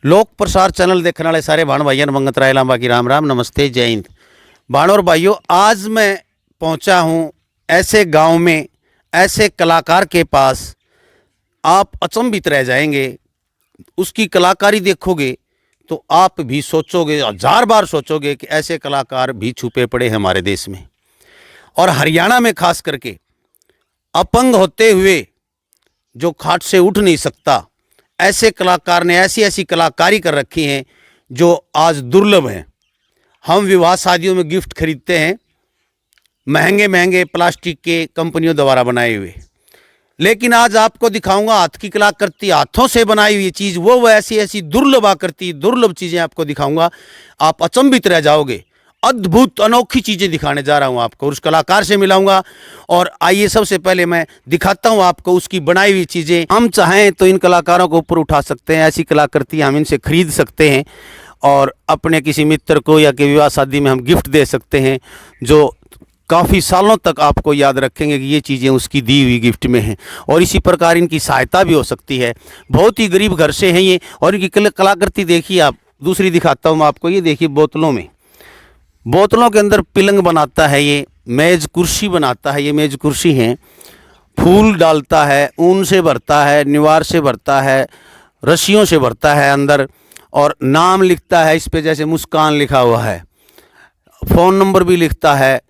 लोक प्रसार चैनल देखने वाले सारे भाण भाइयों मंगत राय लांबा की राम राम नमस्ते जय हिंद। भाण और भाइयों, आज मैं पहुंचा हूं ऐसे गांव में, ऐसे कलाकार के पास, आप अचंभित रह जाएंगे। उसकी कलाकारी देखोगे तो आप भी सोचोगे, हजार बार सोचोगे कि ऐसे कलाकार भी छुपे पड़े हैं हमारे देश में। और हरियाणा में खास करके अपंग होते हुए जो खाट से उठ नहीं सकता, ऐसे कलाकार ने ऐसी ऐसी कलाकारी कर रखी हैं जो आज दुर्लभ हैं। हम विवाह शादियों में गिफ्ट खरीदते हैं महंगे महंगे प्लास्टिक के कंपनियों द्वारा बनाए हुए, लेकिन आज आपको दिखाऊंगा हाथ की कलाकृति, हाथों से बनाई हुई चीज़, वो ऐसी ऐसी दुर्लभ आकृति, दुर्लभ चीज़ें आपको दिखाऊंगा। आप अचंभित रह जाओगे। अद्भुत अनोखी चीज़ें दिखाने जा रहा हूं आपको, उस कलाकार से मिलाऊंगा। और आइए सबसे पहले मैं दिखाता हूं आपको उसकी बनाई हुई चीज़ें। हम चाहें तो इन कलाकारों को ऊपर उठा सकते हैं, ऐसी कलाकृतियाँ हम इनसे खरीद सकते हैं और अपने किसी मित्र को या कि विवाह शादी में हम गिफ्ट दे सकते हैं, जो काफ़ी सालों तक आपको याद रखेंगे कि ये चीज़ें उसकी दी हुई गिफ्ट में हैं। और इसी प्रकार इनकी सहायता भी हो सकती है। बहुत ही गरीब घर से हैं ये, और इनकी कलाकृति देखिए आप। दूसरी दिखाता हूँ मैं आपको, ये देखिए बोतलों के अंदर पिलंग बनाता है ये, मेज़ कुर्सी बनाता है। ये मेज़ कुर्सी हैं, फूल डालता है, ऊन से भरता है, निवार से भरता है, रस्सियों से भरता है अंदर, और नाम लिखता है इस पे, जैसे मुस्कान लिखा हुआ है, फ़ोन नंबर भी लिखता है।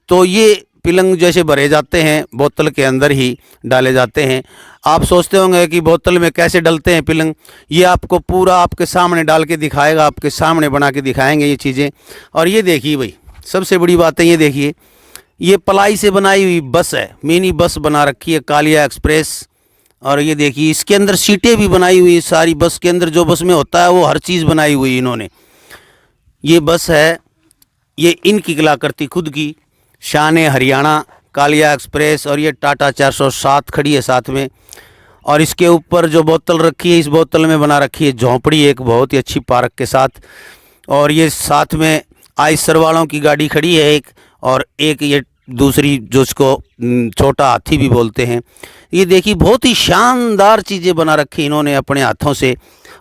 तो ये पिलंग जैसे भरे जाते हैं, बोतल के अंदर ही डाले जाते हैं। आप सोचते होंगे कि बोतल में कैसे डलते हैं पिलंग, ये आपको पूरा आपके सामने डाल के दिखाएगा, आपके सामने बना के दिखाएंगे ये चीज़ें। और ये देखिए भाई, सबसे बड़ी बात है, ये देखिए, ये पलाई से बनाई हुई बस है, मिनी बस बना रखी है, कालिया एक्सप्रेस। और ये देखिए, इसके अंदर सीटें भी बनाई हुई है सारी। बस के अंदर जो बस में होता है वो हर चीज़ बनाई हुई है इन्होंने। ये बस है, ये इनकी कलाकृति खुद की, शान हरियाणा कालिया एक्सप्रेस। और ये टाटा 407 खड़ी है साथ में। और इसके ऊपर जो बोतल रखी है, इस बोतल में बना रखी है झोंपड़ी, एक बहुत ही अच्छी पार्क के साथ। और ये साथ में आइसर वालों की गाड़ी खड़ी है एक, और एक ये दूसरी जो इसको छोटा हाथी भी बोलते हैं। ये देखिए, बहुत ही शानदार चीज़ें बना रखी इन्होंने अपने हाथों से।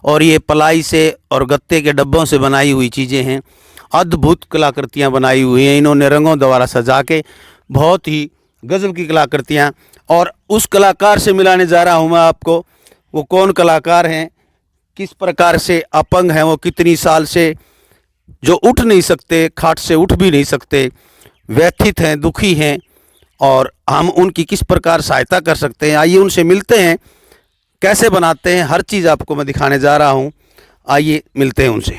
और ये पलाई से और गत्ते के डब्बों से बनाई हुई चीज़ें हैं। अद्भुत कलाकृतियाँ बनाई हुई हैं इन्होंने रंगों द्वारा सजा के, बहुत ही गजब की कलाकृतियाँ। और उस कलाकार से मिलाने जा रहा हूँ मैं आपको। वो कौन कलाकार हैं, किस प्रकार से अपंग हैं वो, कितनी साल से जो उठ नहीं सकते, खाट से उठ भी नहीं सकते, व्यथित हैं, दुखी हैं, और हम उनकी किस प्रकार सहायता कर सकते हैं। आइए उनसे मिलते हैं, कैसे बनाते हैं, हर चीज़ आपको मैं दिखाने जा रहा हूँ। आइए मिलते हैं उनसे।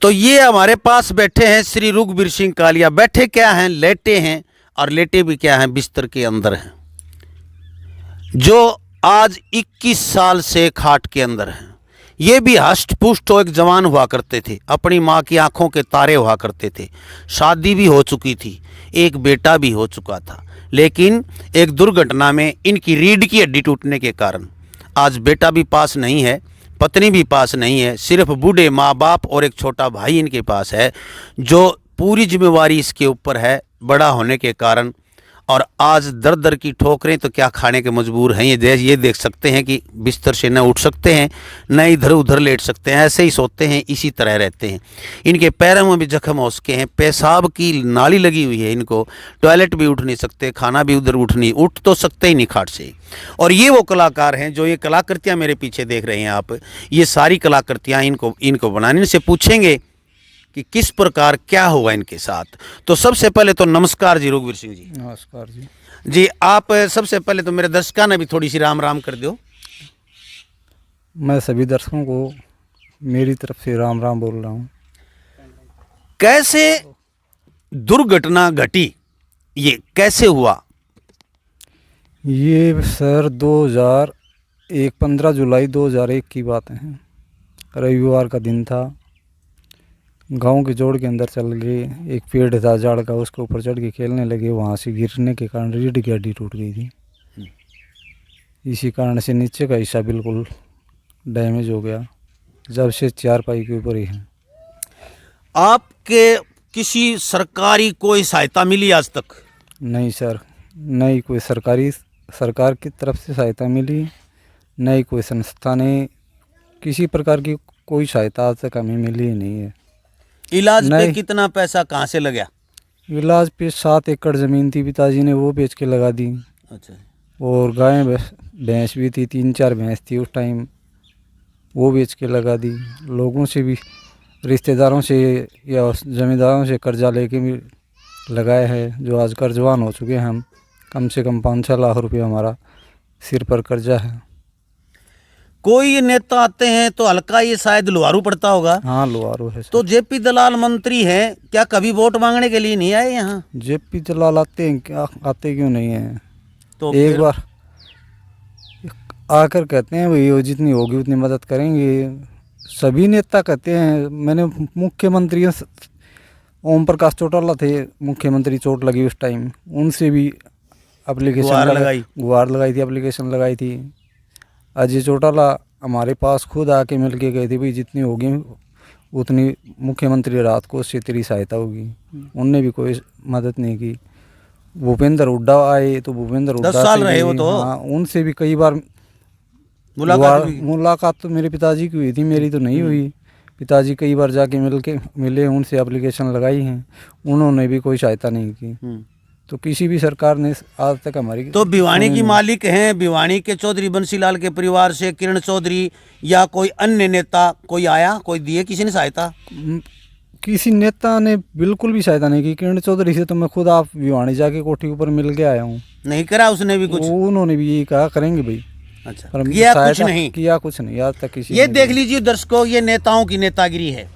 तो ये हमारे पास बैठे हैं श्री रघुवीर सिंह कालिया। बैठे क्या हैं, लेटे हैं, और लेटे भी क्या हैं, बिस्तर के अंदर हैं, जो आज 21 साल से खाट के अंदर हैं। ये भी हष्ट पुष्ट एक जवान हुआ करते थे, अपनी माँ की आंखों के तारे हुआ करते थे, शादी भी हो चुकी थी, एक बेटा भी हो चुका था। लेकिन एक दुर्घटना में इनकी रीढ़ की हड्डी टूटने के कारण आज बेटा भी पास नहीं है, पत्नी भी पास नहीं है, सिर्फ बूढ़े माँ बाप और एक छोटा भाई इनके पास है, जो पूरी जिम्मेवारी इसके ऊपर है बड़ा होने के कारण। और आज दर दर की ठोकरें तो क्या खाने के मजबूर हैं। ये देख सकते हैं कि बिस्तर से न उठ सकते हैं, न इधर उधर लेट सकते हैं, ऐसे ही सोते हैं, इसी तरह रहते हैं। इनके पैरों में भी जख्म हो सके हैं, पेशाब की नाली लगी हुई है इनको, टॉयलेट भी उठ नहीं सकते, खाना भी उधर उठ तो सकते ही नहीं खाट से। और ये वो कलाकार हैं जो ये कलाकृतियाँ मेरे पीछे देख रहे हैं आप। ये सारी कलाकृतियाँ इनको बनाने से पूछेंगे कि किस प्रकार क्या हुआ इनके साथ। तो सबसे पहले तो नमस्कार जी रघुवीर सिंह जी। नमस्कार जी। जी आप सबसे पहले तो मेरे दर्शकों ने भी थोड़ी सी राम राम कर दो। मैं सभी दर्शकों को मेरी तरफ से राम राम बोल रहा हूँ। कैसे दुर्घटना घटी, ये कैसे हुआ? ये सर 2001 15 जुलाई 2001 की बातें हैं। रविवार का दिन था। गांव के जोड़ के अंदर चल गए, एक पेड़ था झाड़ का, उसके ऊपर चढ़ के खेलने लगे। वहाँ से गिरने के कारण रीढ़ की हड्डी टूट गई थी। इसी कारण से नीचे का हिस्सा बिल्कुल डैमेज हो गया। जब से चारपाई के ऊपर ही है। आपके किसी सरकारी कोई सहायता मिली आज तक? नहीं सर, नहीं कोई सरकार की तरफ से सहायता मिली, नहीं कोई संस्था ने किसी प्रकार की कोई सहायता आज तक हमें मिली ही नहीं है। इलाज पे नहीं। कितना पैसा कहाँ से लगा? इलाज पे 7 एकड़ ज़मीन थी, पिताजी ने वो बेच के लगा दी। अच्छा। और गाय भैंस भी थी, 3-4 भैंस थी उस टाइम, वो बेच के लगा दी। लोगों से भी, रिश्तेदारों से या ज़मींदारों से कर्जा लेके भी लगाए है, जो आज कर्जवान हो चुके हैं हम। कम से कम 5-6 लाख रुपये हमारा सिर पर कर्जा है। कोई ये नेता आते हैं तो हल्का ये शायद लुहारू पड़ता होगा। हाँ, लोहारू है तो सर। जेपी दलाल मंत्री हैं, क्या कभी वोट मांगने के लिए नहीं आए यहाँ? जेपी दलाल आते हैं क्या, आते क्यों नहीं हैं? तो एक फिर बार आकर कहते हैं वही जितनी होगी उतनी मदद करेंगे। सभी नेता कहते हैं। मैंने मुख्यमंत्री ओम प्रकाश चौटाला थे मुख्यमंत्री, चोट लगी उस टाइम, उनसे भी गुहार लगाई थी, एप्लीकेशन लगाई थी। अजय चौटाला हमारे पास खुद आके मिल के गए थे, भाई जितनी होगी उतनी मुख्यमंत्री राहत कोष से तेरी सहायता होगी। उनने भी कोई मदद नहीं की। भूपेंद्र हुड्डा आए तो भूपेंद्र 10 हुड्डा साल से रहे भी, वो तो। हाँ, उनसे भी कई बार मुलाकात तो मेरे पिताजी की हुई थी, मेरी तो नहीं हुई। पिताजी कई बार जाके मिले, उनसे एप्लीकेशन लगाई हैं, उन्होंने भी कोई सहायता नहीं की। तो किसी भी सरकार ने आज तक हमारी तो भिवानी की मालिक हैं, भिवानी के चौधरी बंसीलाल के परिवार से किरण चौधरी या कोई अन्य नेता कोई आया, कोई दिए किसी ने सहायता? किसी नेता ने बिल्कुल भी सहायता नहीं की। किरण चौधरी से तो मैं खुद आप भिवानी जाके कोठी ऊपर मिल के आया हूँ। नहीं करा उसने भी कुछ? उन्होंने भी यही कहा करेंगे भाई। अच्छा, पर किया कुछ सहायता नहीं? किया कुछ नहीं आज तक किसी ये ने देख भी। लीजिए दर्शकों, ये नेताओं की नेतागिरी है।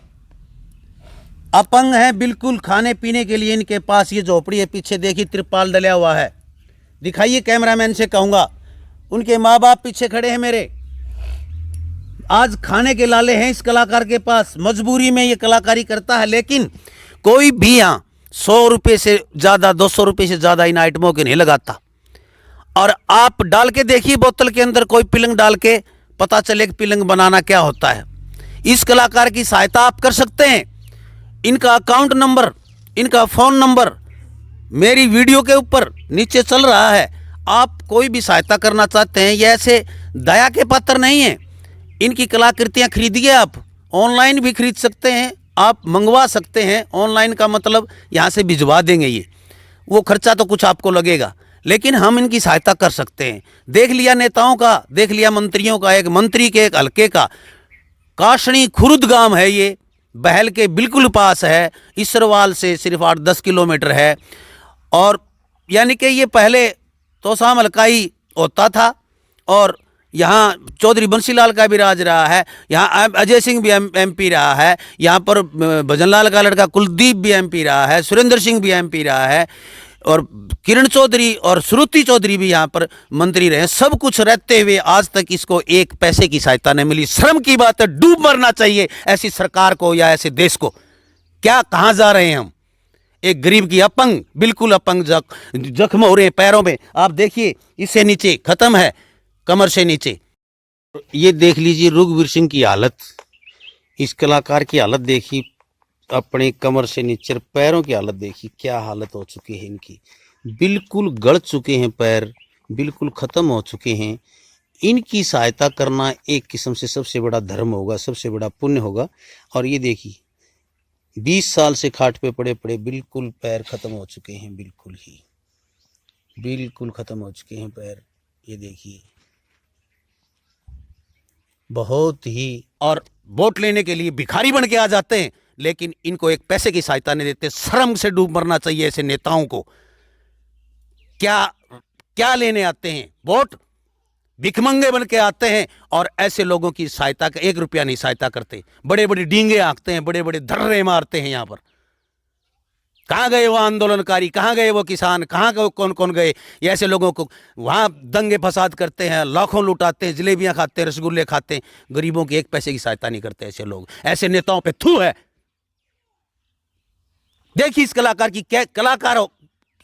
अपंग है बिल्कुल, खाने पीने के लिए इनके पास ये झोपड़ी है, पीछे देखिए तिरपाल डला हुआ है। दिखाइए, कैमरामैन से कहूंगा, उनके माँ बाप पीछे खड़े हैं मेरे। आज खाने के लाले हैं इस कलाकार के पास, मजबूरी में ये कलाकारी करता है, लेकिन कोई भी यहाँ 100 रुपये से ज़्यादा, 200 रुपये से ज़्यादा इन आइटमों के नहीं लगाता। और आप डाल के देखिए बोतल के अंदर कोई पिलंग डाल के, पता चले कि पिलंग बनाना क्या होता है। इस कलाकार की सहायता आप कर सकते हैं। इनका अकाउंट नंबर, इनका फ़ोन नंबर मेरी वीडियो के ऊपर नीचे चल रहा है। आप कोई भी सहायता करना चाहते हैं, ये ऐसे दया के पात्र नहीं हैं। इनकी कलाकृतियाँ खरीदिए, आप ऑनलाइन भी खरीद सकते हैं, आप मंगवा सकते हैं। ऑनलाइन का मतलब यहाँ से भिजवा देंगे, ये वो खर्चा तो कुछ आपको लगेगा, लेकिन हम इनकी सहायता कर सकते हैं। देख लिया नेताओं का, देख लिया मंत्रियों का। एक मंत्री के एक हल्के का काशनी खुर्द गांव है, ये बहल के बिल्कुल पास है, इसरवाल से सिर्फ 8-10 किलोमीटर है। और यानी कि ये पहले तोसाम हल्काई होता था, और यहाँ चौधरी बंसीलाल का भी राज रहा है, यहाँ अजय सिंह भी एमपी रहा है, यहाँ पर भजनलाल का लड़का कुलदीप भी एमपी रहा है, सुरेंद्र सिंह भी एमपी रहा है, और किरण चौधरी और श्रुति चौधरी भी यहाँ पर मंत्री रहे। सब कुछ रहते हुए आज तक इसको एक पैसे की सहायता नहीं मिली। शर्म की बात है, डूब मरना चाहिए ऐसी सरकार को या ऐसे देश को। क्या कहाँ जा रहे हैं हम? एक गरीब की अपंग, बिल्कुल अपंग जख्म हो रहे हैं पैरों में। आप देखिए, इससे नीचे खत्म है, कमर से नीचे। ये देख लीजिए रघुवीर सिंह की हालत, इस कलाकार की हालत देखिए, अपने कमर से नीचे पैरों की हालत देखिए, क्या हालत हो चुकी है इनकी। बिल्कुल गड़ चुके हैं पैर, बिल्कुल ख़त्म हो चुके हैं। इनकी सहायता करना एक किस्म से सबसे बड़ा धर्म होगा, सबसे बड़ा पुण्य होगा। और ये देखिए 20 साल से खाट पे पड़े पड़े बिल्कुल पैर ख़त्म हो चुके हैं, बिल्कुल ही बिल्कुल ख़त्म हो चुके हैं पैर। ये देखिए बहुत ही, और वोट लेने के लिए भिखारी बन के आ जाते हैं, लेकिन इनको एक पैसे की सहायता नहीं देते। शर्म से डूब मरना चाहिए ऐसे नेताओं को। क्या क्या लेने आते हैं? वोट। भिखमंगे बन के आते हैं और ऐसे लोगों की सहायता का 1 रुपया नहीं सहायता करते। बड़े बड़े डींगे आंकते हैं, बड़े बड़े धर्रे मारते हैं। यहाँ पर कहाँ गए वो आंदोलनकारी, कहाँ गए वो किसान, कहाँ गए कौन कौन गए? ये ऐसे लोगों को वहाँ दंगे फसाद करते हैं, लाखों लुटाते हैं, जलेबियाँ खाते हैं, रसगुल्ले खाते हैं। गरीबों की 1 पैसे की सहायता नहीं करते ऐसे लोग। ऐसे नेताओं पे थू है। देखिए इस कलाकार की, क्या कलाकार हो,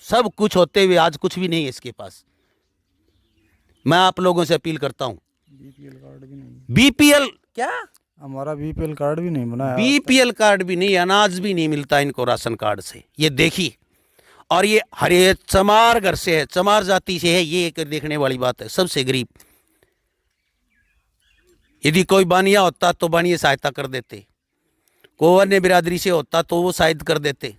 सब कुछ होते हुए आज कुछ भी नहीं है इसके पास। मैं आप लोगों से अपील करता हूं, बीपीएल कार्ड भी नहीं, बीपीएल क्या, हमारा बीपीएल कार्ड भी नहीं बना है। बीपीएल कार्ड भी नहीं, अनाज भी नहीं मिलता इनको राशन कार्ड से। ये देखिए, और ये हरे चमार घर से है, चमार जाति से है। ये एक देखने वाली बात है, सबसे गरीब। यदि कोई बानिया होता तो बानिया सहायता कर देते, कोई अन्य बिरादरी से होता तो वो शायद कर देते,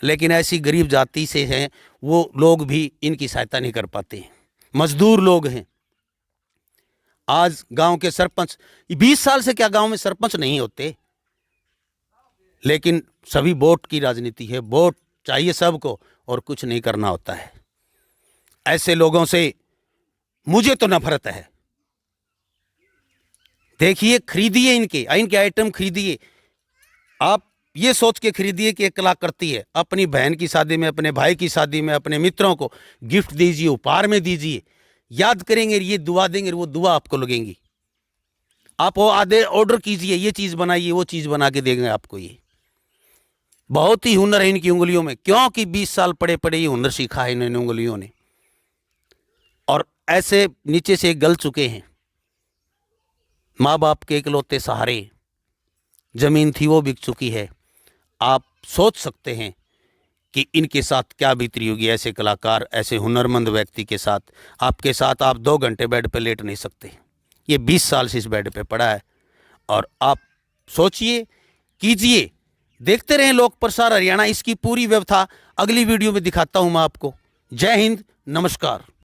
लेकिन ऐसी गरीब जाति से हैं वो लोग भी इनकी सहायता नहीं कर पाते। मजदूर लोग हैं। आज गांव के सरपंच 20 साल से क्या गांव में सरपंच नहीं होते, लेकिन सभी वोट की राजनीति है, वोट चाहिए सबको और कुछ नहीं करना होता है। ऐसे लोगों से मुझे तो नफरत है। देखिए, खरीदिए इनके आइटम खरीदिए। आप ये सोच के खरीदिए कि एक कलाकृति है। अपनी बहन की शादी में, अपने भाई की शादी में, अपने मित्रों को गिफ्ट दीजिए, उपहार में दीजिए। याद करेंगे, ये दुआ देंगे, वो दुआ आपको लगेंगी। आप वो आधे ऑर्डर कीजिए, ये चीज़ बनाइए, वो चीज़ बना के देंगे आपको। ये बहुत ही हुनर है इनकी उंगलियों में, क्योंकि 20 साल पड़े पड़े ये हुनर सीखा है इन्होंने उंगलियों ने। और ऐसे नीचे से गल चुके हैं। माँ बाप के इकलौते सहारे, जमीन थी वो बिक चुकी है। आप सोच सकते हैं कि इनके साथ क्या बीतरी होगी। ऐसे कलाकार, ऐसे हुनरमंद व्यक्ति के साथ, आपके साथ आप 2 घंटे बेड पे लेट नहीं सकते। ये 20 साल से इस बेड पे पड़ा है। और आप सोचिए, कीजिए, देखते रहें लोक प्रसार हरियाणा। इसकी पूरी व्यवस्था अगली वीडियो में दिखाता हूं मैं आपको। जय हिंद, नमस्कार।